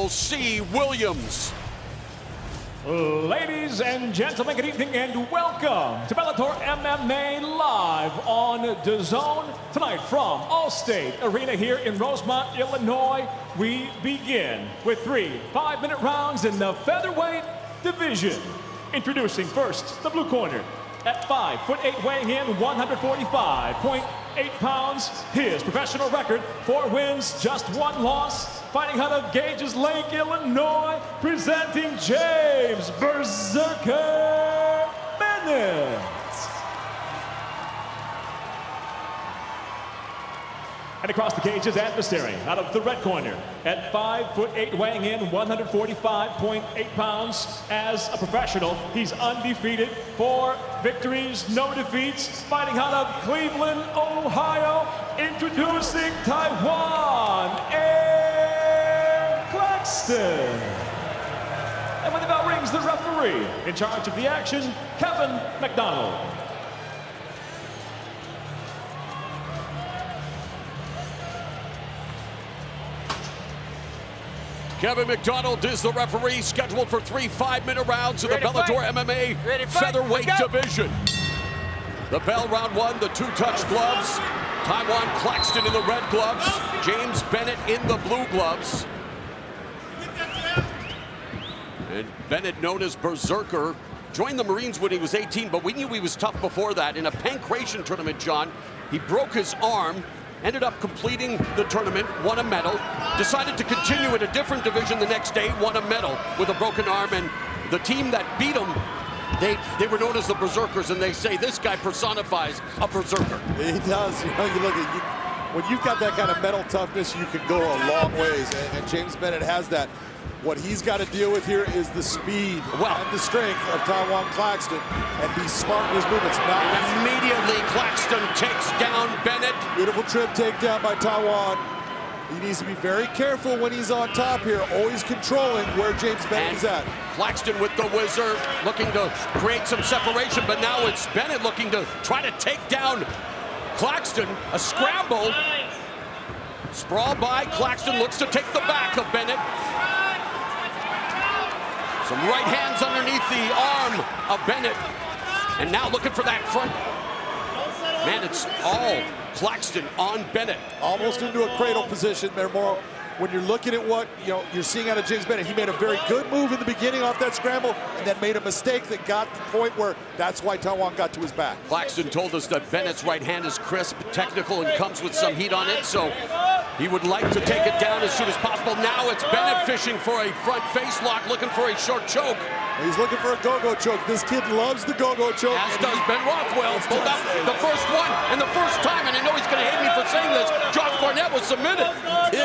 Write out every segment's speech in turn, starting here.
C. Williams. Ladies and gentlemen, good evening and welcome to Bellator MMA live on DAZN. Tonight from Allstate Arena here in Rosemont, Illinois, we begin with 3 5-minute rounds in the featherweight division. Introducing first the blue corner at 5'8", weighing in 145.8 pounds. His professional record: 4 wins, just 1 loss. Fighting out of Gages Lake, Illinois, presenting James Berserker Bennet. And across the cage is adversary out of the red corner at 5'8", weighing in 145.8 pounds. As a professional, he's undefeated, 4 victories, no defeats. Fighting out of Cleveland, Ohio, introducing Tywan Claxton. And when the bell rings, the referee in charge of the action, Kevin McDonald. Kevin McDonald is the referee, scheduled for 3 5-minute rounds in the Bellator MMA featherweight division. The bell, round 1, the 2-touch gloves. Tywan Claxton in the red gloves. James Bennet in the blue gloves. And Bennet, known as Berserker, joined the Marines when he was 18, but we knew he was tough before that. In a pancration tournament, John, he broke his arm, ended up completing the tournament, won a medal, decided to continue in a different division the next day, won a medal with a broken arm, and the team that beat him, they were known as the Berserkers, and they say this guy personifies a berserker. He does. You know, you look at when you've got that kind of mental toughness, you can go a long ways, and James Bennet has that. What he's got to deal with here is the speed and the strength of Tywan Claxton, and be smart in his movements. And immediately Claxton takes down Bennet. Beautiful trim takedown by Tywan. He needs to be very careful when he's on top here, always controlling where James Bennet is at. Claxton with the whizzer, looking to create some separation, but now it's Bennet looking to try to take down Claxton. A scramble. Sprawl by. Claxton looks to take the back of Bennet. Some right hands underneath the arm of Bennet. And now looking for that front. Man, it's all Claxton on Bennet. Almost into a cradle position there, more. When you're looking at what you're seeing out of James Bennet, he made a very good move in the beginning off that scramble, and then made a mistake that got the point where that's why Tywan got to his back. Claxton told us that Bennett's right hand is crisp, technical, and comes with some heat on it, so he would like to take it down as soon as possible. Now it's Bennet fishing for a front face lock, looking for a short choke. He's looking for a go-go choke. This kid loves the go-go choke. As does Ben Rothwell. Pulled out the first one and the first time, and I know he's going to hate me for saying this. Josh Barnett was submitted.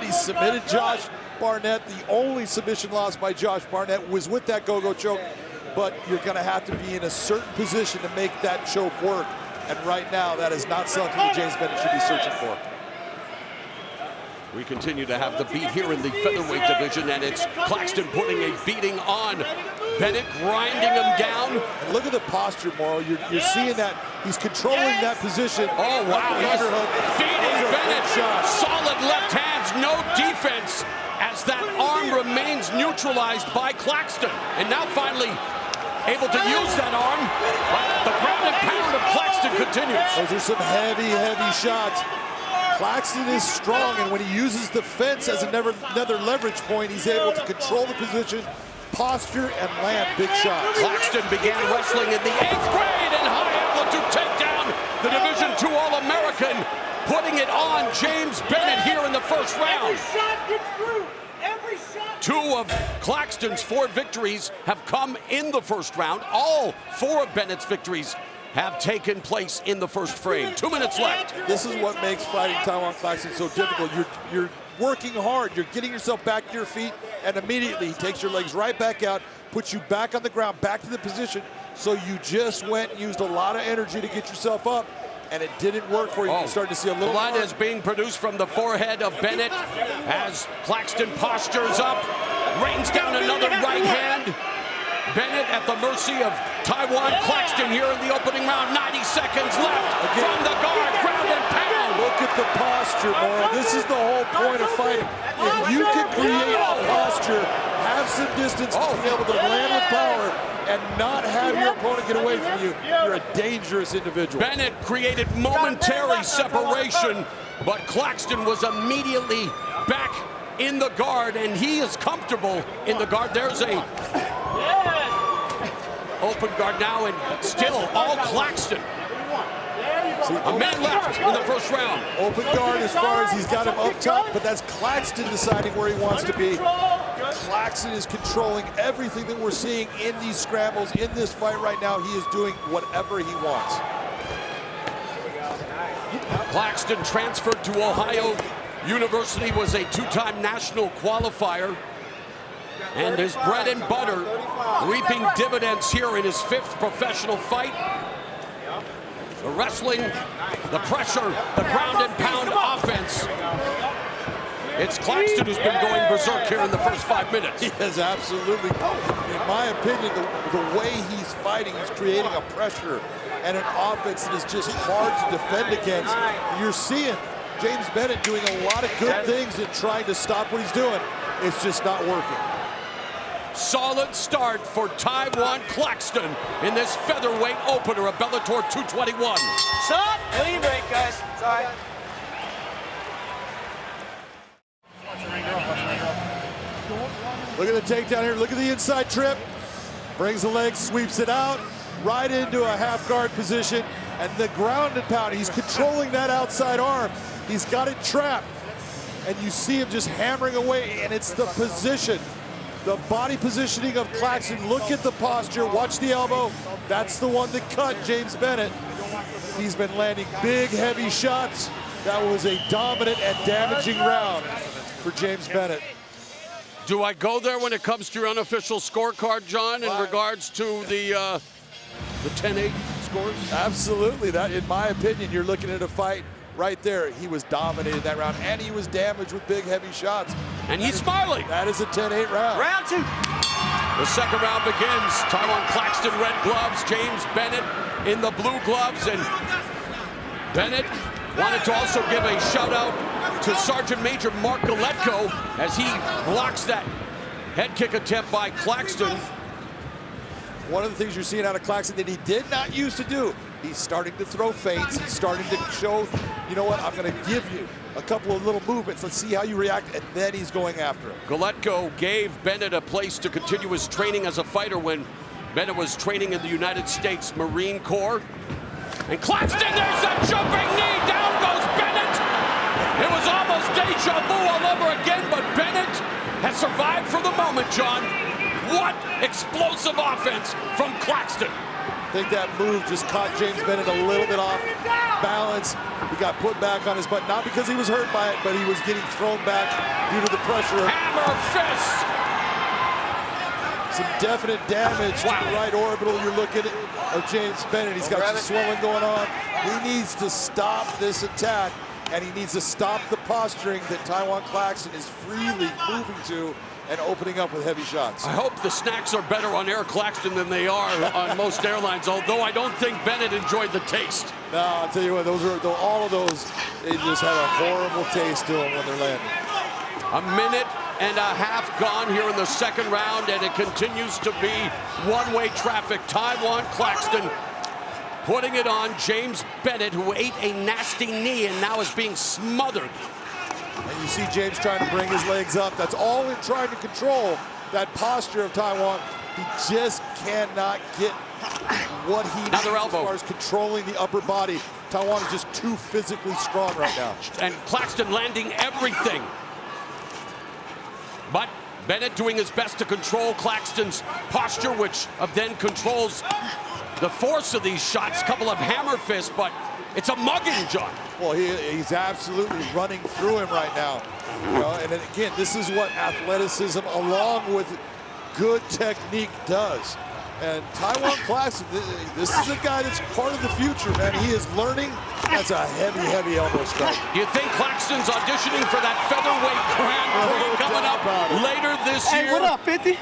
He submitted Josh Barnett. The only submission loss by Josh Barnett was with that go-go choke, but you're going to have to be in a certain position to make that choke work. And right now, that is not something that James Bennet should be searching for. We continue to have the beat here in the featherweight division, and it's Claxton putting a beating on Bennet, grinding him down. And look at the posture, Morrow. You're seeing that he's controlling that position. Oh, wow. He's feeding Bennet. Solid left hands, no defense, as that arm remains neutralized by Claxton. And now finally able to use that arm, but the ground and pound of Claxton continues. Those are some heavy, heavy shots. Claxton is strong, and when he uses the fence as another leverage point, he's able to control the position, posture, and land big shots. Claxton began wrestling in the 8th grade and high amplitude takedown. The Division II All-American putting it on James Bennet here in the first round. Every shot gets through. Every shot. 2 of Claxton's 4 victories have come in the first round. All 4 of Bennett's victories have taken place in the first frame. 2 minutes left. This is what makes fighting Tywan Claxton so difficult. You're working hard. You're getting yourself back to your feet, and immediately he takes your legs right back out, puts you back on the ground, back to the position. So you just went and used a lot of energy to get yourself up, and it didn't work for you. You're starting to see a little blood is being produced from the forehead of Bennet as Claxton postures up, rains down another right hand. Bennet at the mercy of Tywan Claxton here in the opening round. 90 seconds left from the guard, ground and pound. Look at the posture, Maura. This is the whole point of fighting. If you can create a posture, have some distance to be able to land with power, and not have your opponent get away from you, you're a dangerous individual. Bennett created momentary separation, but Claxton was immediately back in the guard, and he is comfortable in the guard. There's a open guard now, and still all Claxton. A man left in the first round. Open guard as far as he's got him up top, but that's Claxton deciding where he wants to be. Claxton is controlling everything that we're seeing in these scrambles. In this fight right now, he is doing whatever he wants. Claxton transferred to Ohio University, was a two-time national qualifier, and his bread and butter reaping dividends here in his 5th professional fight. The wrestling, the pressure, the ground and pound offense. It's Claxton who's been going berserk here in the first 5 minutes. He has absolutely, in my opinion, the way he's fighting, he's creating a pressure and an offense that is just hard to defend against. You're seeing James Bennet doing a lot of good things and trying to stop what he's doing. It's just not working. Solid start for Tywan Claxton in this featherweight opener of Bellator 221. Stop! Clean break, guys. Sorry. Look at the takedown here. Look at the inside trip. Brings the leg, sweeps it out, right into a half guard position. And the ground and pound, he's controlling that outside arm. He's got it trapped. And you see him just hammering away, and it's the position. The body positioning of Claxton. Look at the posture. Watch the elbow. That's the one that cut James Bennet. He's been landing big, heavy shots. That was a dominant and damaging round for James Bennet. Do I go there when it comes to your unofficial scorecard, John, in regards to the 10-8 scores? Absolutely. That, in my opinion, you're looking at a fight right there. He was dominated that round, and he was damaged with big, heavy shots. And he's smiling. That is a 10-8 round. Round 2. The second round begins. Tywan Claxton, red gloves. James Bennet in the blue gloves. And Bennet wanted to also give a shout out to Sergeant Major Mark Galetko as he blocks that head kick attempt by Claxton. One of the things you're seeing out of Claxton that he did not used to do, he's starting to throw feints. He's starting to show, you know what, I'm going to give you a couple of little movements. Let's see how you react, and then he's going after him. Galetko gave Bennet a place to continue his training as a fighter when Bennet was training in the United States Marine Corps. And Claxton, there's a jumping knee, down goes Bennet. It was almost deja vu all over again, but Bennet has survived for the moment, John. What explosive offense from Claxton. I think that move just caught James Bennet a little bit off balance. He got put back on his butt, not because he was hurt by it, but he was getting thrown back due to the pressure. Hammer fist. Some definite damage to the right orbital. You're looking at of James Bennet. He's got some swelling going on. He needs to stop this attack, and he needs to stop the posturing that Tywan Claxton is freely moving to and opening up with heavy shots. I hope the snacks are better on Air Claxton than they are on most airlines, although I don't think Bennet enjoyed the taste. No, I'll tell you what, those are all of those, they just have a horrible taste to them when they're landing. A minute and a half gone here in the second round, and it continues to be one-way traffic. Tywan Claxton putting it on James Bennet, who ate a nasty knee and now is being smothered. And you see James trying to bring his legs up. That's all in trying to control that posture of Tywan. He just cannot get what he needs as far as controlling the upper body. Tywan is just too physically strong right now. And Claxton landing everything. But Bennet doing his best to control Claxton's posture, which then controls the force of these shots. Couple of hammer fists, but it's a mugging, John. Well, he's absolutely running through him right now. You know, and again, this is what athleticism along with good technique does. And Tywan Claxton, this is a guy that's part of the future, man. He is learning. That's a heavy, heavy elbow strike. Do you think Claxton's auditioning for that featherweight Grand Prix coming up later this year? Hey, what up, 50?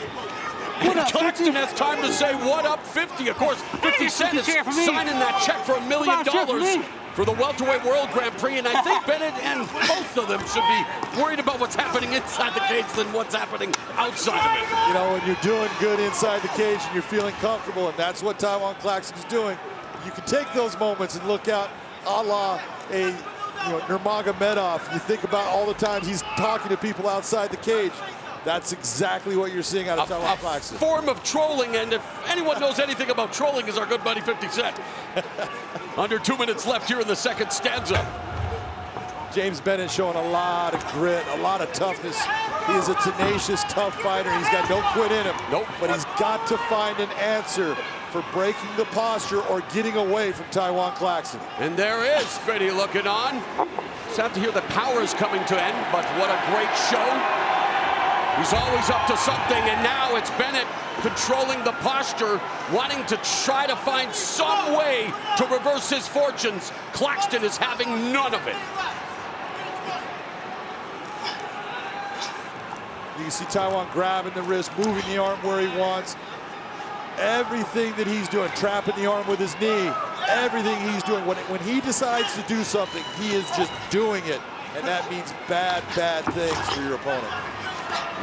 And Claxton has time to say, what up, 50? Of course, 50 Cent is signing that check for $1 million for the welterweight world Grand Prix, and I think Bennet and both of them should be worried about what's happening inside the cage than what's happening outside of it. You know, when you're doing good inside the cage and you're feeling comfortable, and that's what Tywan Claxton is doing, you can take those moments and look out a la a Nurmagomedov. You think about all the times he's talking to people outside the cage. That's exactly what you're seeing out of Tywan Claxton. A form of trolling, and if anyone knows anything about trolling, is our good buddy 50 Cent. Under 2 minutes left here in the second stanza. James Bennet showing a lot of grit, a lot of toughness. He is a tenacious, tough fighter. He's got no quit in him. Nope. But he's got to find an answer for breaking the posture or getting away from Tywan Claxton. And there is Fitty looking on. Sad to hear that power is coming to end, but what a great show. He's always up to something, and now it's Bennet controlling the posture, wanting to try to find some way to reverse his fortunes. Claxton is having none of it. You can see Tywan grabbing the wrist, moving the arm where he wants. Everything that he's doing, trapping the arm with his knee, everything he's doing. When he decides to do something, he is just doing it. And that means bad, bad things for your opponent.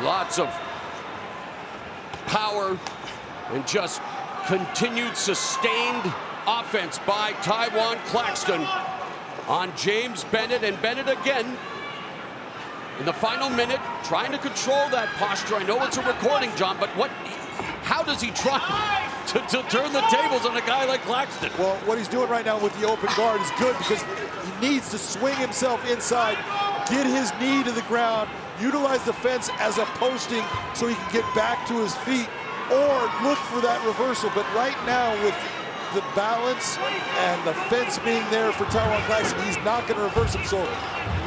Lots of power and just continued sustained offense by Tywan Claxton on James Bennet. And Bennet again in the final minute trying to control that posture. I know it's a recording, John, but how does he try to turn the tables on a guy like Claxton? Well, what he's doing right now with the open guard is good because he needs to swing himself inside, get his knee to the ground, utilize the fence as a posting so he can get back to his feet or look for that reversal. But right now with the balance and the fence being there for Tywan Claxton, he's not going to reverse him. So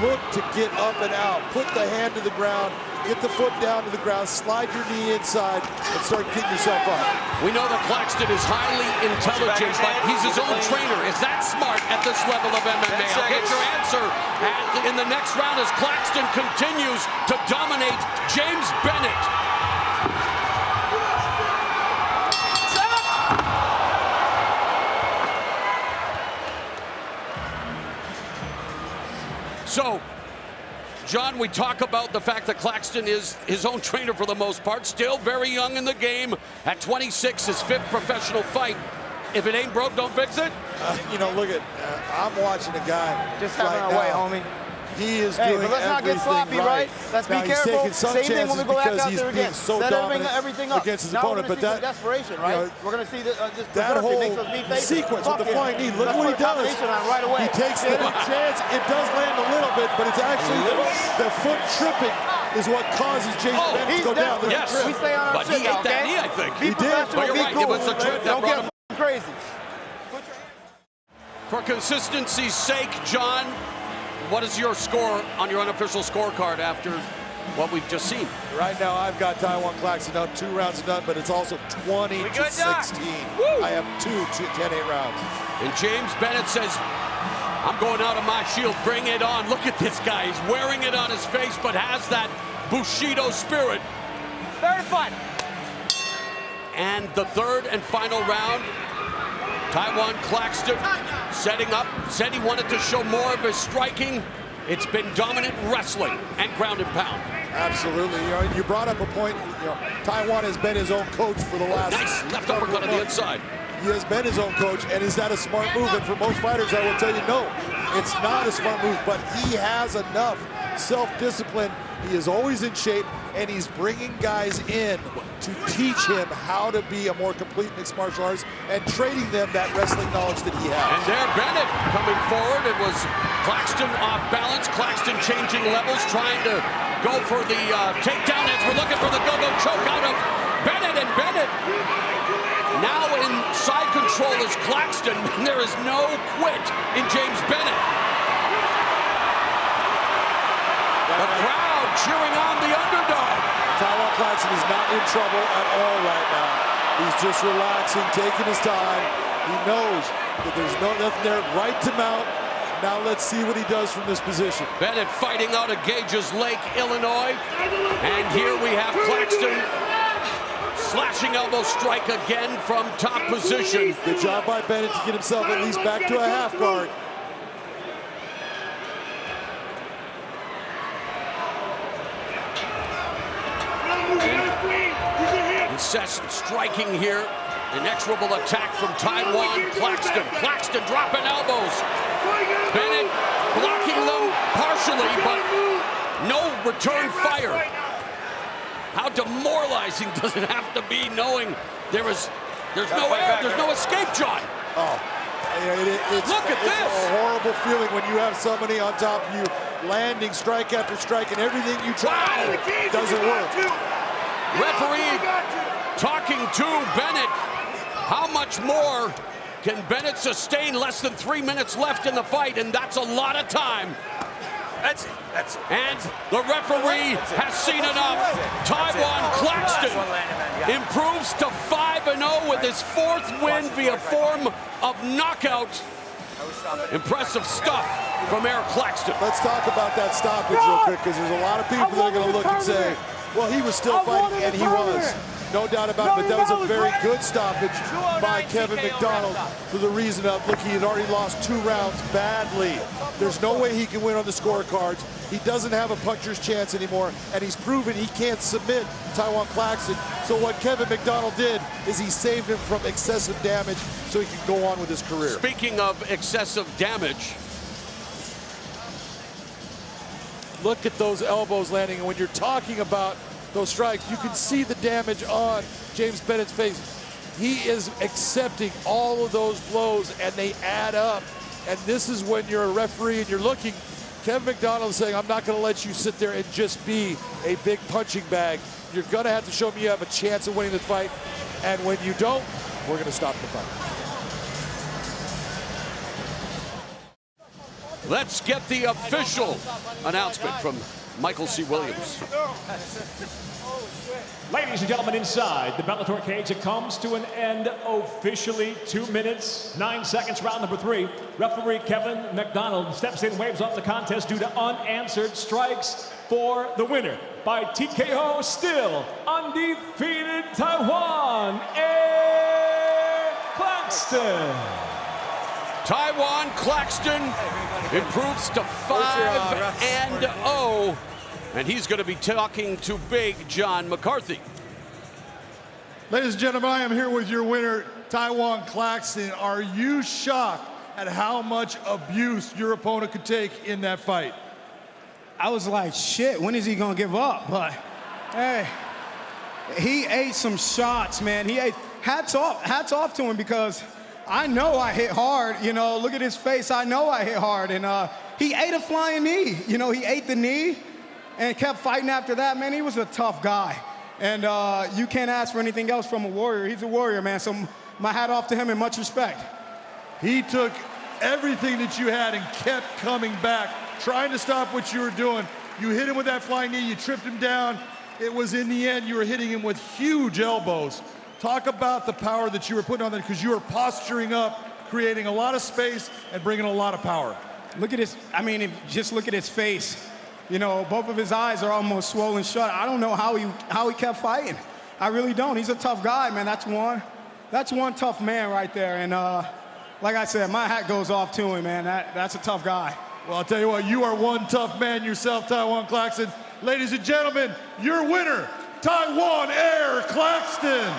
look to get up and out, put the hand to the ground, get the foot down to the ground, slide your knee inside, and start getting yourself up. We know that Claxton is highly intelligent, but he's his own trainer. Is that smart at this level of MMA? I'll get your answer in the next round as Claxton continues to dominate James Bennet. So, John, we talk about the fact that Claxton is his own trainer for the most part, still very young in the game. At 26, his 5th professional fight. If it ain't broke, don't fix it. Look at, I'm watching a guy just having our way, homie. He is doing but let's not get sloppy, right? Let's now, be careful. He's taking some Same thing when we go back out there again. So set everything up against his opponent, but that desperation, right? We're going to see this that whole sequence with the flying knee. Look what he does. Right away. He takes the chance. It does land a little bit, but it's actually the foot tripping is what causes James Bennet to go down. Yes, we stay on our but he ate that knee, I think. He did. But you're right. It was the trip that brought him. Crazy. For consistency's sake, John, what is your score on your unofficial scorecard after what we've just seen? Right now, I've got Tywan Claxton out 2 rounds done, but it's also 20-16. I have 10-8 rounds. And James Bennet says, I'm going out of my shield, bring it on. Look at this guy, he's wearing it on his face, but has that Bushido spirit. Third fight. And the third and final round, Tywan Claxton setting up, said he wanted to show more of his striking. It's been dominant wrestling and ground and pound. Absolutely. You brought up a point. Tywan has been his own coach for the last. Nice left uppercut on the inside. He has been his own coach, and is that a smart move? And for most fighters, I will tell you, no, it's not a smart move, but he has enough self-discipline. He is always in shape, and he's bringing guys in to teach him how to be a more complete mixed martial arts and trading them that wrestling knowledge that he has. And there, Bennet coming forward. It was Claxton off balance. Claxton changing levels, trying to go for the takedown as we're looking for the go-go choke out of Bennet. And Bennet now in side control is Claxton. And there is no quit in James Bennet. The crowd cheering on the underdog. Tywan Claxton is not in trouble at all right now. He's just relaxing, taking his time. He knows that there's nothing there, right to mount. Now let's see what he does from this position. Bennet fighting out of Gages Lake, Illinois. And here we have Claxton slash Launching elbow strike again from top position. Good job by Bennet to get himself at least back to a half guard. Incessant striking here. Inexorable attack from Tywan. Claxton. Claxton dropping elbows. Bennet blocking them partially, but no return fire. How demoralizing does it have to be knowing there's no air, there's no escape, John? Oh, Look at this. It's a horrible feeling when you have somebody on top of you, landing strike after strike, and everything you try doesn't work. Referee talking to Bennet. How much more can Bennet sustain? Less than 3 minutes left in the fight, and that's a lot of time. That's it. And the referee has seen enough. Tywan Claxton improves to 5-0 with his 4th win via form of knockout. Impressive stuff from Eric Claxton. Let's talk about that stoppage real quick, because there's a lot of people that are going to look and say, well, he was still fighting, and he was. No doubt about it, but that was a very good stoppage by Kevin McDonald for the reason of, look, he had already lost 2 rounds badly. There's no way he can win on the scorecards. He doesn't have a puncher's chance anymore, and he's proven he can't submit Tywan Claxton. So what Kevin McDonald did is he saved him from excessive damage so he can go on with his career. Speaking of excessive damage, look at those elbows landing, and when you're talking about those strikes, you can see the damage on James Bennet's face. He is accepting all of those blows, and they add up. And this is when you're a referee and you're looking, Kevin McDonald is saying, I'm not going to let you sit there and just be a big punching bag. You're going to have to show me you have a chance of winning the fight. And when you don't, we're going to stop the fight. let's get the official announcement from Michael C. Williams. Ladies and gentlemen, inside the Bellator cage, it comes to an end officially. 2 minutes, 9 seconds, round number 3. Referee Kevin McDonald steps in, waves off the contest due to unanswered strikes for the winner by TKO, still undefeated Tywan Claxton. Tywan Claxton improves to 5-0. And he's going to be talking to Big John McCarthy. Ladies and gentlemen, I am here with your winner, Tywan Claxton. Are you shocked at how much abuse your opponent could take in that fight? I was like, shit, when is he gonna give up? But, hey, he ate some shots, man. He ate, hats off to him, because I know I hit hard. You know, look at his face. I know I hit hard. And he ate a flying knee. You know, he ate the knee and kept fighting after that. Man, he was a tough guy. And you can't ask for anything else from a warrior. He's a warrior, man. So my hat off to him and much respect. He took everything that you had and kept coming back, trying to stop what you were doing. You hit him with that flying knee, you tripped him down. It was, in the end, you were hitting him with huge elbows. Talk about the power that you were putting on there, because you were posturing up, creating a lot of space and bringing a lot of power. Look at his, I mean, just look at his face. You know, both of his eyes are almost swollen shut. I don't know how he kept fighting. I really don't. He's a tough guy, man. That's one tough man right there. And like I said, my hat goes off to him, man. That's a tough guy. Well, I'll tell you what, you are one tough man yourself, Tywan Claxton. Ladies and gentlemen, your winner, Tywan Claxton.